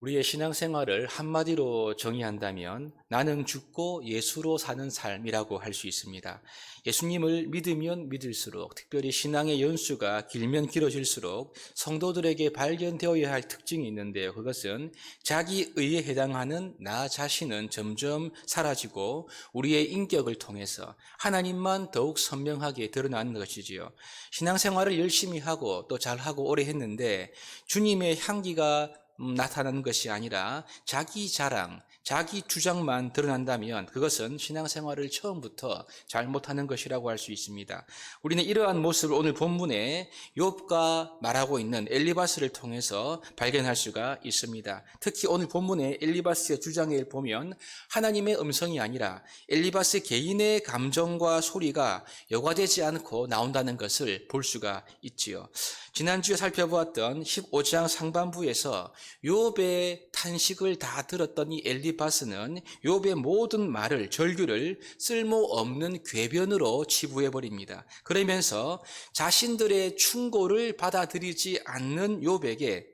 우리의 신앙생활을 한마디로 정의한다면 나는 죽고 예수로 사는 삶이라고 할 수 있습니다. 예수님을 믿으면 믿을수록, 특별히 신앙의 연수가 길면 길어질수록 성도들에게 발견되어야 할 특징이 있는데요. 그것은 자기 의에 해당하는 나 자신은 점점 사라지고 우리의 인격을 통해서 하나님만 더욱 선명하게 드러나는 것이지요. 신앙생활을 열심히 하고 또 잘하고 오래 했는데 주님의 향기가 나타나는 것이 아니라 자기 자랑, 자기 주장만 드러난다면 그것은 신앙생활을 처음부터 잘못하는 것이라고 할 수 있습니다. 우리는 이러한 모습을 오늘 본문에 욥가 말하고 있는 엘리바스를 통해서 발견할 수가 있습니다. 특히 오늘 본문에 엘리바스의 주장에 보면 하나님의 음성이 아니라 엘리바스 개인의 감정과 소리가 여과되지 않고 나온다는 것을 볼 수가 있지요. 지난주에 살펴보았던 15장 상반부에서 욥의 탄식을 다 들었던 이 엘리바스는 욥의 모든 말을, 절규를 쓸모없는 궤변으로 치부해버립니다. 그러면서 자신들의 충고를 받아들이지 않는 욥에게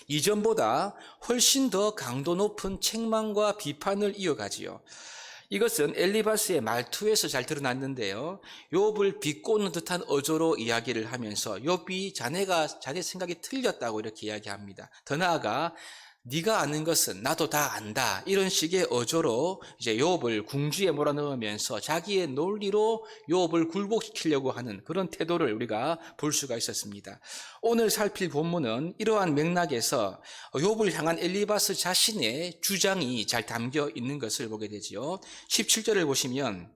이전보다 훨씬 더 강도 높은 책망과 비판을 이어가지요. 이것은 엘리바스의 말투에서 잘 드러났는데요. 욥을 비꼬는 듯한 어조로 이야기를 하면서 욥이 자네 생각이 틀렸다고 이렇게 이야기합니다. 더 나아가 네가 아는 것은 나도 다 안다. 이런 식의 어조로 이제 욥을 궁지에 몰아넣으면서 자기의 논리로 욥을 굴복시키려고 하는 그런 태도를 우리가 볼 수가 있었습니다. 오늘 살필 본문은 이러한 맥락에서 욥을 향한 엘리바스 자신의 주장이 잘 담겨 있는 것을 보게 되지요. 17절을 보시면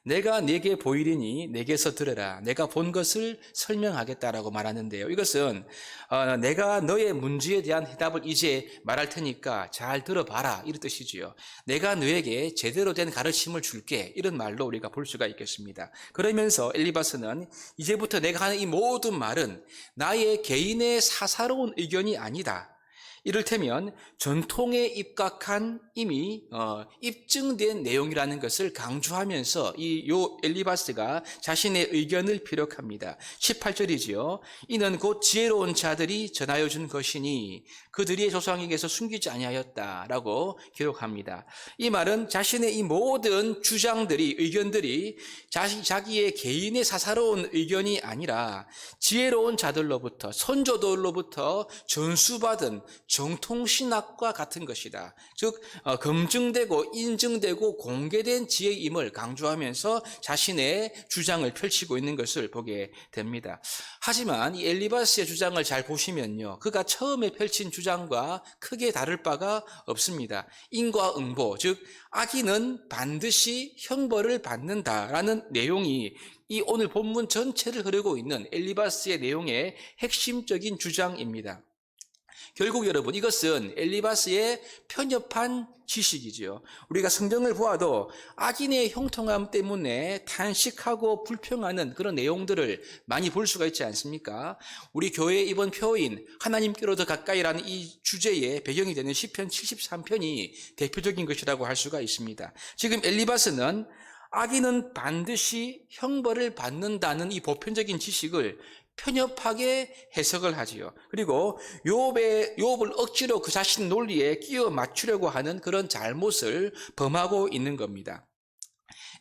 내가 네게 보이리니 내게서 들으라. 내가 본 것을 설명하겠다라고 말하는데요. 이것은 내가 너의 문제에 대한 해답을 이제 말할 테니까 잘 들어봐라 이런 뜻이지요. 내가 너에게 제대로 된 가르침을 줄게 이런 말로 우리가 볼 수가 있겠습니다. 그러면서 엘리바스는 이제부터 내가 하는 이 모든 말은 나의 개인의 사사로운 의견이 아니다. 이를테면 전통에 입각한 이미 입증된 내용이라는 것을 강조하면서 이 엘리바스가 자신의 의견을 피력합니다. 18절이지요. 이는 곧 지혜로운 자들이 전하여 준 것이니 그들의 조상에게서 숨기지 아니하였다라고 기록합니다. 이 말은 자신의 이 모든 주장들이, 의견들이 자기의 개인의 사사로운 의견이 아니라 지혜로운 자들로부터, 선조들로부터 전수받은 정통신학과 같은 것이다. 즉 검증되고 인증되고 공개된 지혜임을 강조하면서 자신의 주장을 펼치고 있는 것을 보게 됩니다. 하지만 이 엘리바스의 주장을 잘 보시면요, 그가 처음에 펼친 주장과 크게 다를 바가 없습니다. 인과응보, 즉 악인은 반드시 형벌을 받는다라는 내용이 이 오늘 본문 전체를 흐르고 있는 엘리바스의 내용의 핵심적인 주장입니다. 결국 여러분, 이것은 엘리바스의 편협한 지식이지요. 우리가 성경을 보아도 악인의 형통함 때문에 탄식하고 불평하는 그런 내용들을 많이 볼 수가 있지 않습니까? 우리 교회의 이번 표인 하나님께로 더 가까이라는 이 주제의 배경이 되는 시편 73편이 대표적인 것이라고 할 수가 있습니다. 지금 엘리바스는 악인은 반드시 형벌을 받는다는 이 보편적인 지식을 편협하게 해석을 하지요. 그리고 욥을 억지로 그 자신 논리에 끼워 맞추려고 하는 그런 잘못을 범하고 있는 겁니다.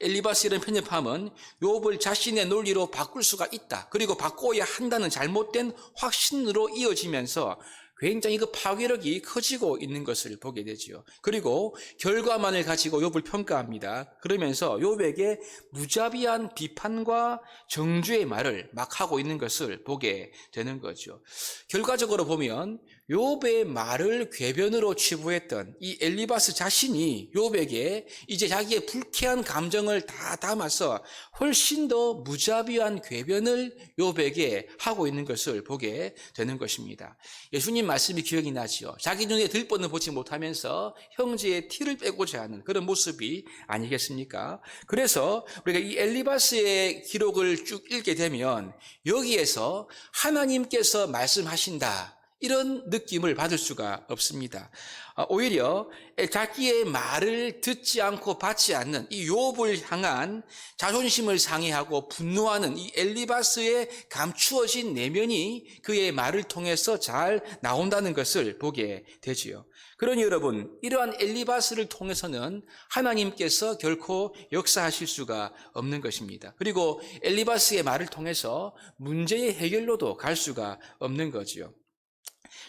엘리바스의 이런 편협함은 욥을 자신의 논리로 바꿀 수가 있다. 그리고 바꿔야 한다는 잘못된 확신으로 이어지면서 굉장히 그 파괴력이 커지고 있는 것을 보게 되지요. 그리고 결과만을 가지고 욥을 평가합니다. 그러면서 욥에게 무자비한 비판과 정죄의 말을 막 하고 있는 것을 보게 되는 거죠. 결과적으로 보면 욥의 말을 궤변으로 치부했던 이 엘리바스 자신이 욥에게 이제 자기의 불쾌한 감정을 다 담아서 훨씬 더 무자비한 궤변을 욥에게 하고 있는 것을 보게 되는 것입니다. 예수님 말씀이 기억이 나지요. 자기 눈에 들뻔을 보지 못하면서 형제의 티를 빼고자 하는 그런 모습이 아니겠습니까? 그래서 우리가 이 엘리바스의 기록을 쭉 읽게 되면 여기에서 하나님께서 말씀하신다, 이런 느낌을 받을 수가 없습니다. 오히려 자기의 말을 듣지 않고 받지 않는 이 욥을 향한 자존심을 상해하고 분노하는 이 엘리바스의 감추어진 내면이 그의 말을 통해서 잘 나온다는 것을 보게 되지요. 그러니 여러분, 이러한 엘리바스를 통해서는 하나님께서 결코 역사하실 수가 없는 것입니다. 그리고 엘리바스의 말을 통해서 문제의 해결로도 갈 수가 없는 거지요.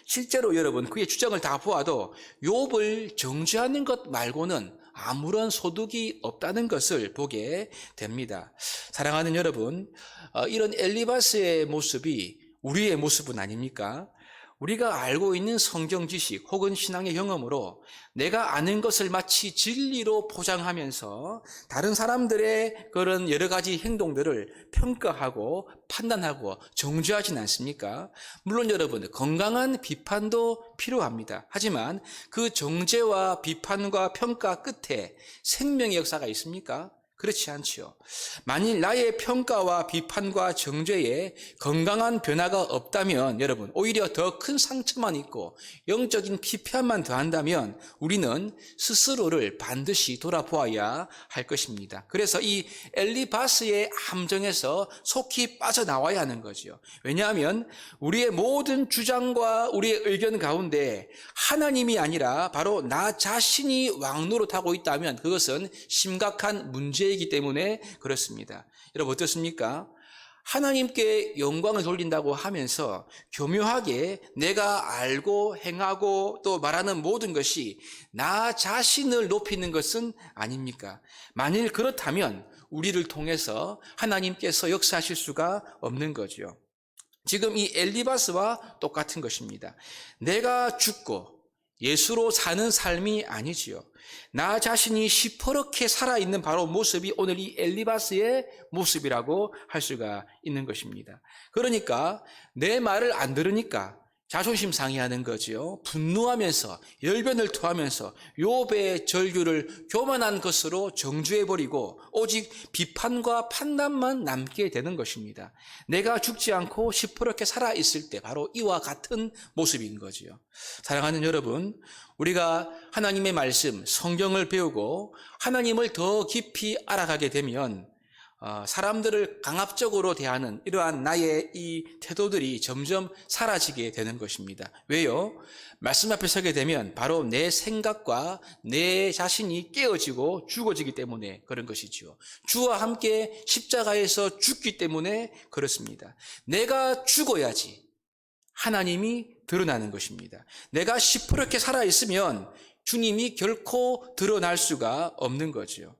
실제로 여러분, 그의 주장을 다 보아도 욥을 정죄하는 것 말고는 아무런 소득이 없다는 것을 보게 됩니다. 사랑하는 여러분, 이런 엘리바스의 모습이 우리의 모습은 아닙니까? 우리가 알고 있는 성경 지식 혹은 신앙의 경험으로 내가 아는 것을 마치 진리로 포장하면서 다른 사람들의 그런 여러 가지 행동들을 평가하고 판단하고 정죄하진 않습니까? 물론 여러분, 건강한 비판도 필요합니다. 하지만 그 정죄와 비판과 평가 끝에 생명의 역사가 있습니까? 그렇지 않지요. 만일 나의 평가와 비판과 정죄에 건강한 변화가 없다면 여러분, 오히려 더 큰 상처만 있고 영적인 피폐함만 더한다면 우리는 스스로를 반드시 돌아보아야 할 것입니다. 그래서 이 엘리바스의 함정에서 속히 빠져나와야 하는 거죠. 왜냐하면 우리의 모든 주장과 우리의 의견 가운데 하나님이 아니라 바로 나 자신이 왕노릇하고 있다면 그것은 심각한 문제이기 때문에 그렇습니다. 여러분 어떻습니까? 하나님께 영광을 돌린다고 하면서 교묘하게 내가 알고 행하고 또 말하는 모든 것이 나 자신을 높이는 것은 아닙니까? 만일 그렇다면 우리를 통해서 하나님께서 역사하실 수가 없는 거죠. 지금 이 엘리바스와 똑같은 것입니다. 내가 죽고 예수로 사는 삶이 아니지요. 나 자신이 시퍼렇게 살아있는 바로 모습이 오늘 이 엘리바스의 모습이라고 할 수가 있는 것입니다. 그러니까 내 말을 안 들으니까 자존심 상해하는 거지요. 분노하면서 열변을 토하면서 욥의 절규를 교만한 것으로 정죄해버리고 오직 비판과 판단만 남게 되는 것입니다. 내가 죽지 않고 시퍼렇게 살아있을 때 바로 이와 같은 모습인 거지요. 사랑하는 여러분, 우리가 하나님의 말씀, 성경을 배우고 하나님을 더 깊이 알아가게 되면 사람들을 강압적으로 대하는 이러한 나의 이 태도들이 점점 사라지게 되는 것입니다. 왜요? 말씀 앞에 서게 되면 바로 내 생각과 내 자신이 깨어지고 죽어지기 때문에 그런 것이지요. 주와 함께 십자가에서 죽기 때문에 그렇습니다. 내가 죽어야지 하나님이 드러나는 것입니다. 내가 시퍼렇게 살아있으면 주님이 결코 드러날 수가 없는 거죠.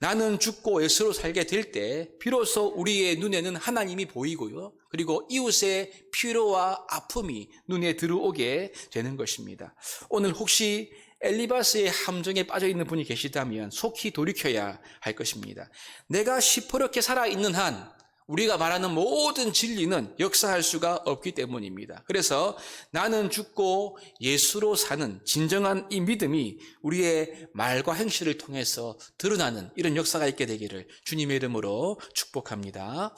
나는 죽고 예수로 살게 될 때 비로소 우리의 눈에는 하나님이 보이고요. 그리고 이웃의 피로와 아픔이 눈에 들어오게 되는 것입니다. 오늘 혹시 엘리바스의 함정에 빠져 있는 분이 계시다면 속히 돌이켜야 할 것입니다. 내가 시퍼렇게 살아있는 한 우리가 말하는 모든 진리는 역사할 수가 없기 때문입니다. 그래서 나는 죽고 예수로 사는 진정한 이 믿음이 우리의 말과 행실을 통해서 드러나는 이런 역사가 있게 되기를 주님의 이름으로 축복합니다.